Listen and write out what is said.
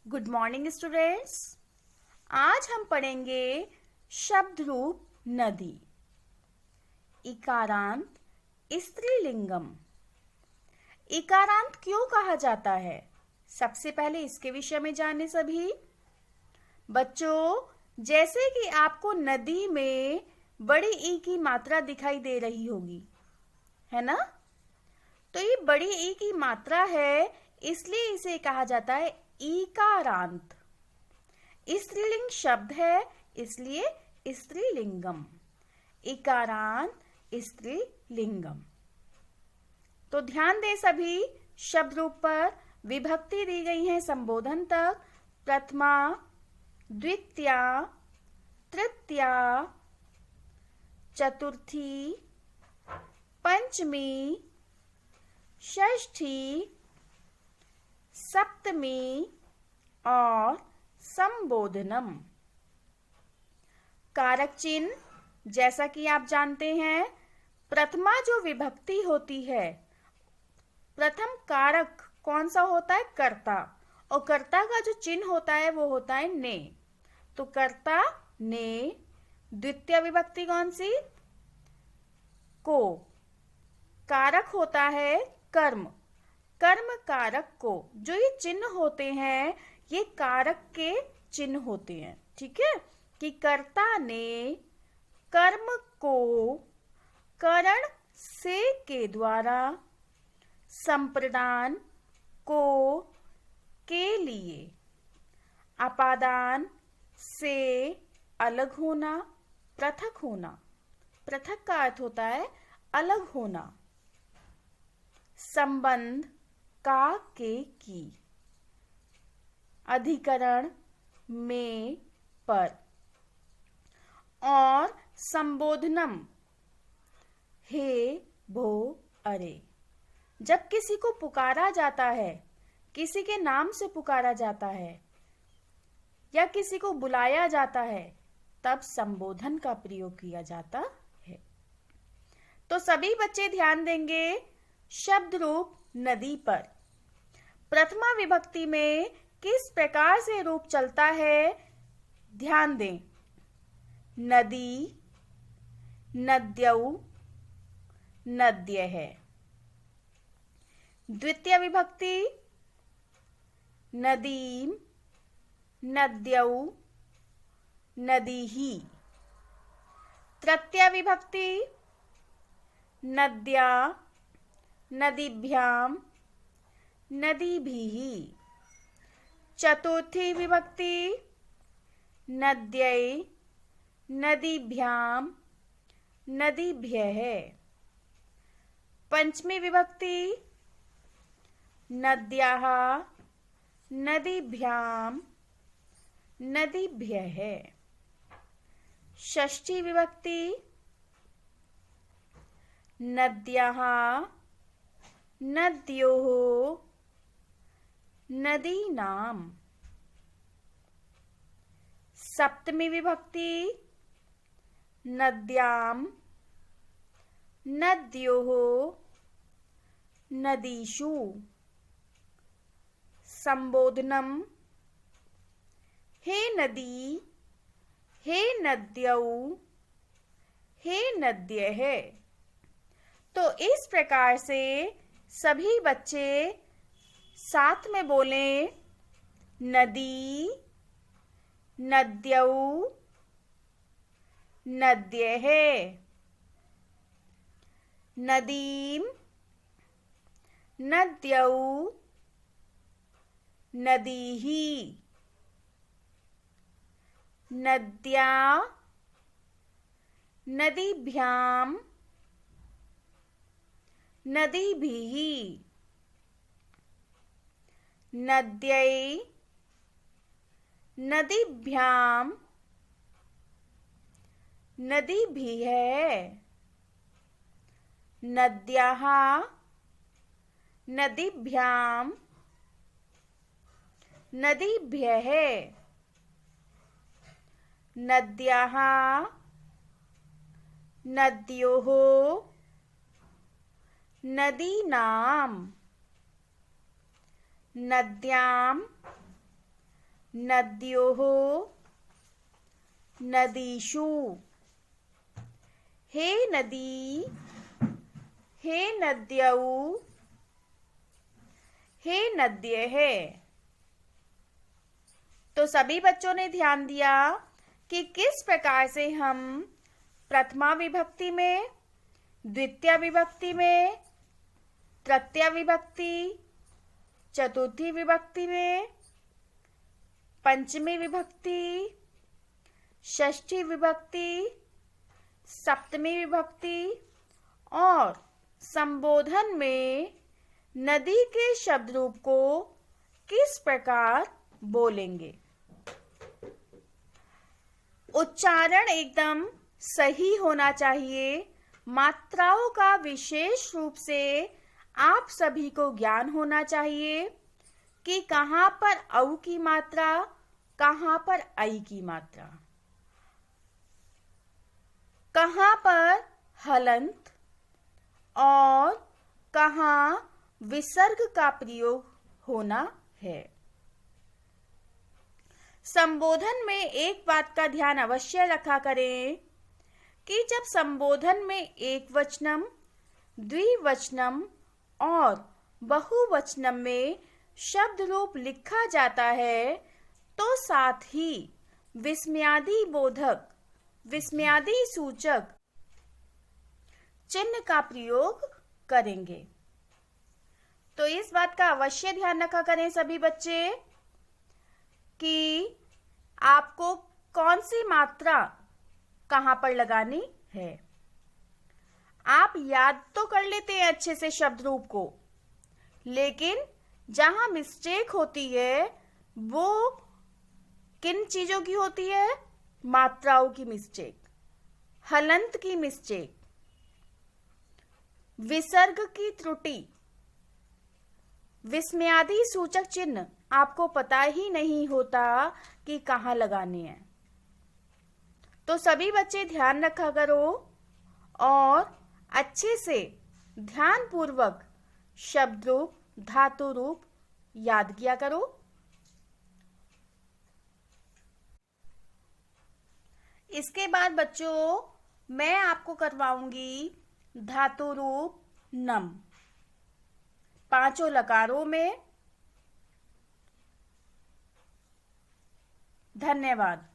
Good morning students. आज हम पढ़ेंगे शब्द रूप नदी। इकारांत स्त्रीलिंगम। इकारांत क्यों कहा जाता है? सबसे पहले इसके विषय में जाने सभी बच्चों। जैसे कि आपको नदी में बड़ी ई की मात्रा दिखाई दे रही होगी, है ना? तो ये बड़ी ई की मात्रा है, इसलिए इसे कहा जाता है इकारांत। स्त्रीलिंग शब्द है, इसलिए स्त्रीलिंगम। इकारांत स्त्रीलिंगम। तो ध्यान दें सभी, शब्द रूप पर विभक्ति दी गई है संबोधन तक। प्रथमा, द्वितीया, तृतीया, चतुर्थी, पंचमी, षष्ठी, सप्तमी और संबोधनम। कारक चिन्ह, जैसा कि आप जानते हैं, प्रथमा जो विभक्ति होती है, प्रथम कारक कौन सा होता है? कर्ता। और कर्ता का जो चिन्ह होता है वो होता है ने। तो कर्ता ने। द्वितीय विभक्ति कौन सी? को। कारक होता है कर्म। कर्म कारक को। जो ये चिन्ह होते हैं ये कारक के चिन्ह होते हैं। ठीक है, कि कर्ता ने कर्म को करण से के द्वारा संप्रदान को के लिए, अपादान से अलग होना, पृथक होना। पृथक का अर्थ होता है अलग होना। संबंध का के की, अधिकरण में पर। और संबोधनम हे भो अरे। जब किसी को पुकारा जाता है, किसी के नाम से पुकारा जाता है या किसी को बुलाया जाता है, तब संबोधन का प्रयोग किया जाता है। तो सभी बच्चे ध्यान देंगे शब्द रूप नदी पर। प्रथमा विभक्ति में किस प्रकार से रूप चलता है, ध्यान दें। नदी, नद्यौ, नद्यः। द्वितीय विभक्ति नदीम, नद्यौ, नदीः। तृतीय विभक्ति नद्या, नदीभ्याम, नदीभिः। चतुर्थी विभक्ति नद्यै, नदीभ्याम, नदीभ्यः। पंचमी विभक्ति नद्याः, नदीभ्याम, नदीभ्यः। षष्ठी विभक्ति नद्याः, नद्योः, नदीनाम्। सप्तमी विभक्ति नद्याम, नद्योः, नदीषु। संबोधनम हे नदी, हे नद्यौ, हे नद्यः। तो इस प्रकार से सभी बच्चे साथ में बोलें। नदी, नद्यौ, नद्यः। नदीम, नद्यौ, नदीः। नद्या, नदीभ्याम, नदीभिः। नद्यै, नदीभ्याम, नदीभिः। नद्याः, नदीभ्याम, नदीभ्यः। नद्याः, नद्योः, नदीनाम्। नद्याम, नद्योः नदीषु। हे नदी, हे नद्यौ, हे नद्यः। तो सभी बच्चों ने ध्यान दिया कि किस प्रकार से हम प्रथमा विभक्ति में, द्वितीय विभक्ति में, तृतीय विभक्ति, चतुर्थी विभक्ति में, पंचमी विभक्ति, षष्ठी विभक्ति, सप्तमी विभक्ति और संबोधन में नदी के शब्द रूप को किस प्रकार बोलेंगे। उच्चारण एकदम सही होना चाहिए। मात्राओं का विशेष रूप से आप सभी को ज्ञान होना चाहिए कि कहाँ पर औ की मात्रा, कहाँ पर ऐ की मात्रा, कहाँ पर हलंत और कहाँ विसर्ग का प्रयोग होना है। संबोधन में एक बात का ध्यान अवश्य रखा करें कि जब संबोधन में एकवचनम, द्विवचनम और बहुवचनम में शब्द रूप लिखा जाता है तो साथ ही विस्मयादि बोधक, विस्मयादि सूचक चिन्ह का प्रयोग करेंगे। तो इस बात का अवश्य ध्यान रखा करें सभी बच्चे कि आपको कौन सी मात्रा कहाँ पर लगानी है। आप याद तो कर लेते हैं अच्छे से शब्द रूप को, लेकिन जहां मिस्टेक होती है वो किन चीजों की होती है? मात्राओं की मिस्टेक, हलंत की मिस्टेक, विसर्ग की त्रुटि, विस्मयादि सूचक चिन्ह आपको पता ही नहीं होता कि कहाँ लगाने हैं। तो सभी बच्चे ध्यान रखा करो और अच्छे से ध्यान पूर्वक शब्द रूप, धातु रूप याद किया करो। इसके बाद बच्चों मैं आपको करवाऊंगी धातु रूप नम, पांचों लकारों में। धन्यवाद।